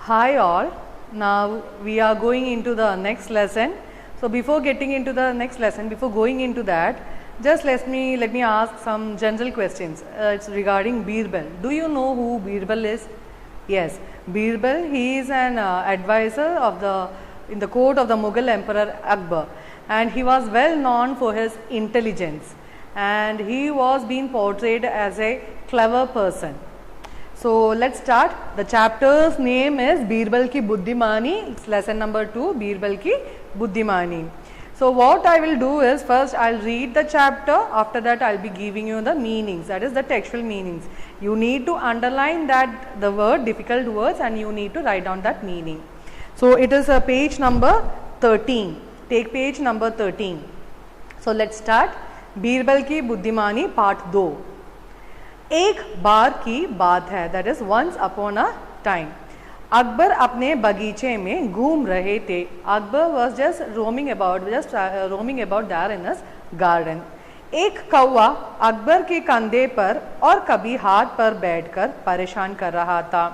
Hi all, now we are going into the next lesson. So before getting into the next lesson, before going into that, just let me ask some general questions. It's regarding Birbal. Do you know who Birbal is? Yes, Birbal, he is an advisor of in the court of the Mughal Emperor Akbar, and he was well known for his intelligence, and he was being portrayed as a clever person. So let's start. The chapter's name is Birbal ki Buddhimani. It's lesson number 2, Birbal ki Buddhimani. So what I will do is, first I'll read the chapter, after that I'll be giving you the meanings, that is the textual meanings. You need to underline that the word, difficult words, and you need to write down that meaning. So it is page number 13. Take page number 13. So let's start. Birbal ki Buddhimani part 2. एक बार की बात है, that is once upon a time. Akbar अपने बगीचे में घूम रहे थे. Akbar was just roaming about there in his garden. एक कौवा अकबर के कंधे पर और कभी हाथ पर बैठकर परेशान कर रहा था.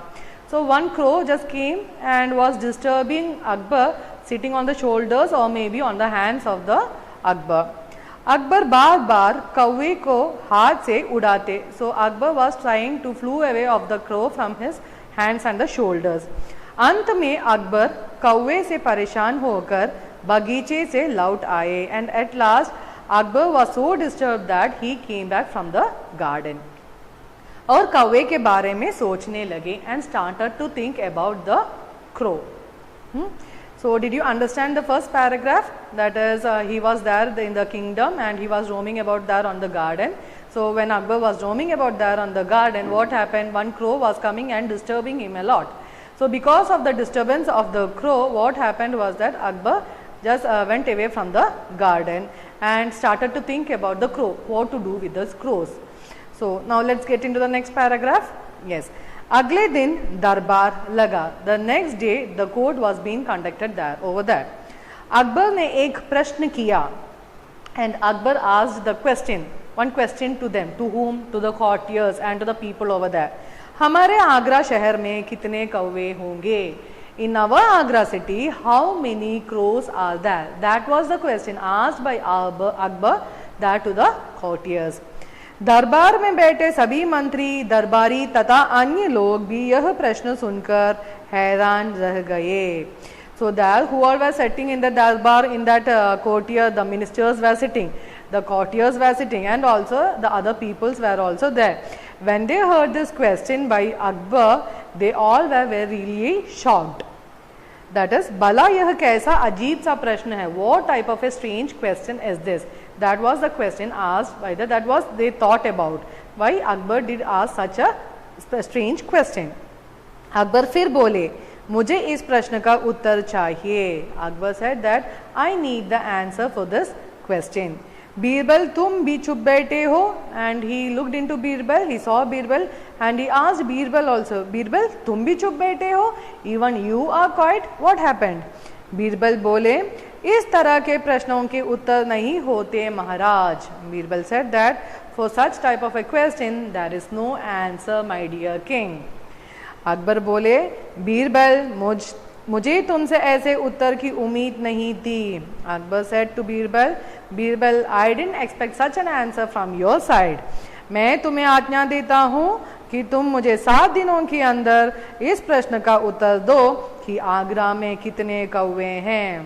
So one crow just came and was disturbing Akbar sitting on the shoulders और may be on the hands of the Akbar. Akbar बार बार कौवे को हाथ से उड़ाते. So Akbar was trying to flew away off the crow from his hands and the shoulders. अंत में अकबर कौवे से परेशान होकर बगीचे से लौट आए and at last Akbar was so disturb that he came back from the garden. और कौवे के बारे में सोचने लगे and started to think about the crow. So did you understand the first paragraph? That is, he was there in the kingdom and he was roaming about there on the garden. So when Akbar was roaming about there on the garden, what happened? One crow was coming and disturbing him a lot. So because of the disturbance of the crow, what happened was that Akbar just went away from the garden and started to think about the crow, what to do with those crows. So now let's get into the next paragraph. Yes. अगले दिन दरबार लगा. The next day the court was being conducted there over that. Akbar ने एक प्रश्न किया and Akbar asked the question, one question to them, to whom? To the courtiers and to the people over there. हमारे आगरा शहर में कितने कौवे होंगे? In our Agra city how many crows are there? That was the question asked by Akbar that to the courtiers. दरबार में बैठे सभी मंत्री, दरबारी तथा अन्य लोग भी यह प्रश्न सुनकर हैरान रह गए. So there who all were sitting in the darbar, in that courtier, the ministers were sitting, the courtiers were sitting, and also the other peoples were also there. When they heard this question by Akbar, they all were very really shocked. That is, भला यह कैसा अजीब सा प्रश्न है? What type of a strange question is this? That was the question asked by that was they thought about. Why Akbar did ask such a strange question? Akbar फिर बोले, मुझे इस प्रश्न का उत्तर चाहिए. Akbar said that I need the answer for this question. Birbal, तुम भी चुप बैठे हो? And he looked into Birbal, he saw Birbal and he asked Birbal also, Birbal तुम भी चुप बैठे हो? Even you are quiet? What happened? Birbal बोले, इस तरह के प्रश्नों के उत्तर नहीं होते महाराज. Birbal said that for such type of a question there is no answer my dear king. Akbar बोले, बीरबल मुझे तुमसे ऐसे उत्तर की उम्मीद नहीं थी. Akbar said to Birbal, Birbal I didn't expect such an answer from your side. मैं तुम्हें आज्ञा देता हूँ कि तुम मुझे 7 दिनों के अंदर इस प्रश्न का उत्तर दो कि आगरा में कितने कौवे हैं.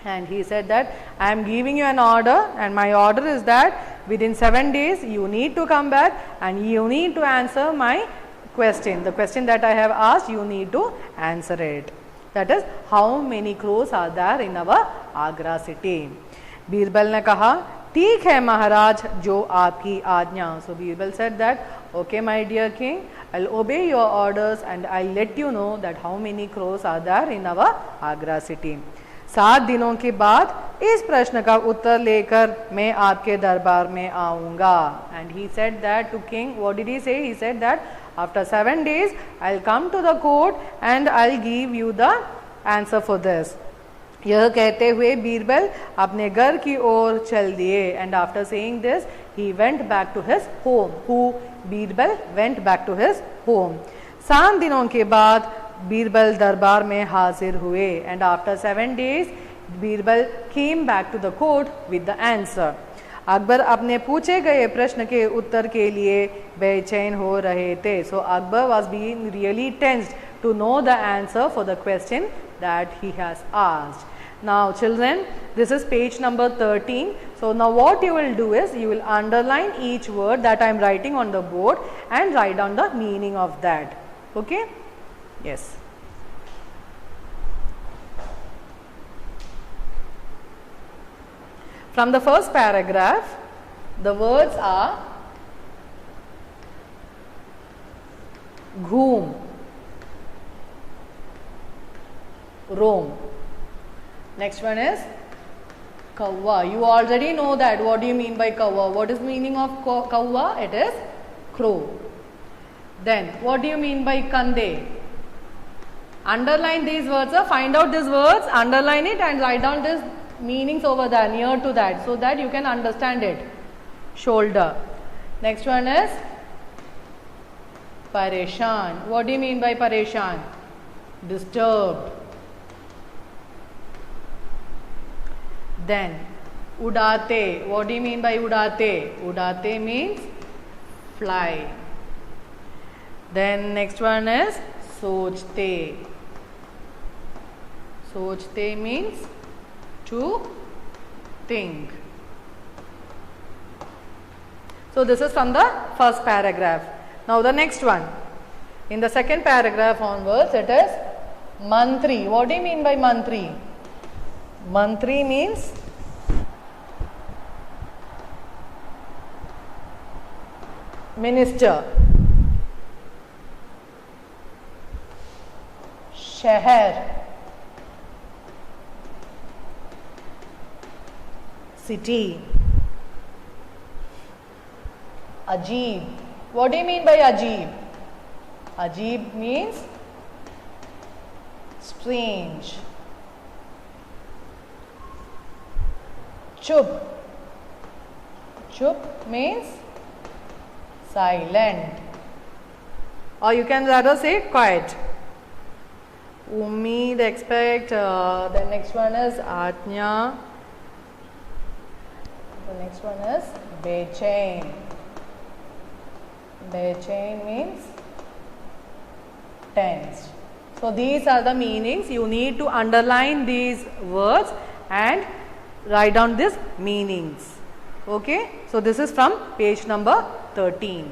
And he said that I am giving you an order and my order is that within 7 days you need to come back and you need to answer my question. The question that I have asked, you need to answer it. That is, how many crows are there in our Agra city? Birbal ने कहा, ठीक है महाराज, जो आपकी आज्ञा. So Birbal said that, okay my dear king, I'll obey your orders and I'll let you know that how many crows are there in our Agra city. 7 दिनों के बाद इस प्रश्न का उत्तर लेकर मैं आपके दरबार में आऊँगा. And he said that to king. What did he say? He said that after 7 days I'll come to the court and I'll give you the answer for this. यह कहते हुए बीरबल अपने घर की ओर चल दिए. And after saying this he went back to his home. Who? Birbal went back to his home. 7 दिनों के बाद बीरबल दरबार में हाजिर हुए and after 7 days Birbal came back to the court with the answer. Akbar अपने पूछे गए प्रश्न के उत्तर के लिए बेचैन हो रहे थे। So Akbar was being really tensed to know the answer for the question that he has asked. Now children, this is page number 13. So now what you will do is you will underline each word that I am writing on the board and write down the meaning of that. Okay? Yes. From the first paragraph, the words are ghoom, roam. Next one is kawwa. You already know that. What do you mean by kawwa? What is meaning of kawwa? It is crow. Then what do you mean by kande? Underline these words. Find out these words, underline it and write down these meanings over there near to that so that you can understand it. Shoulder. Next one is pareshan. What do you mean by pareshan? Disturbed. Then udate. What do you mean by udate? Udate means fly. Then next one is sochte. Sochte means to think. So this is from the first paragraph. Now the next one. In the second paragraph onwards it is mantri. What do you mean by mantri? Mantri means minister. Shahar, city. Ajeeb. What do you mean by ajeeb? Ajeeb means strange. Chup. Chup means silent. Or you can rather say quiet. Umeed, expect. The next one is Atnya. The next one is bechain. Bechain means tense. So these are the meanings. You need to underline these words and write down these meanings. Okay. So this is from page number 13.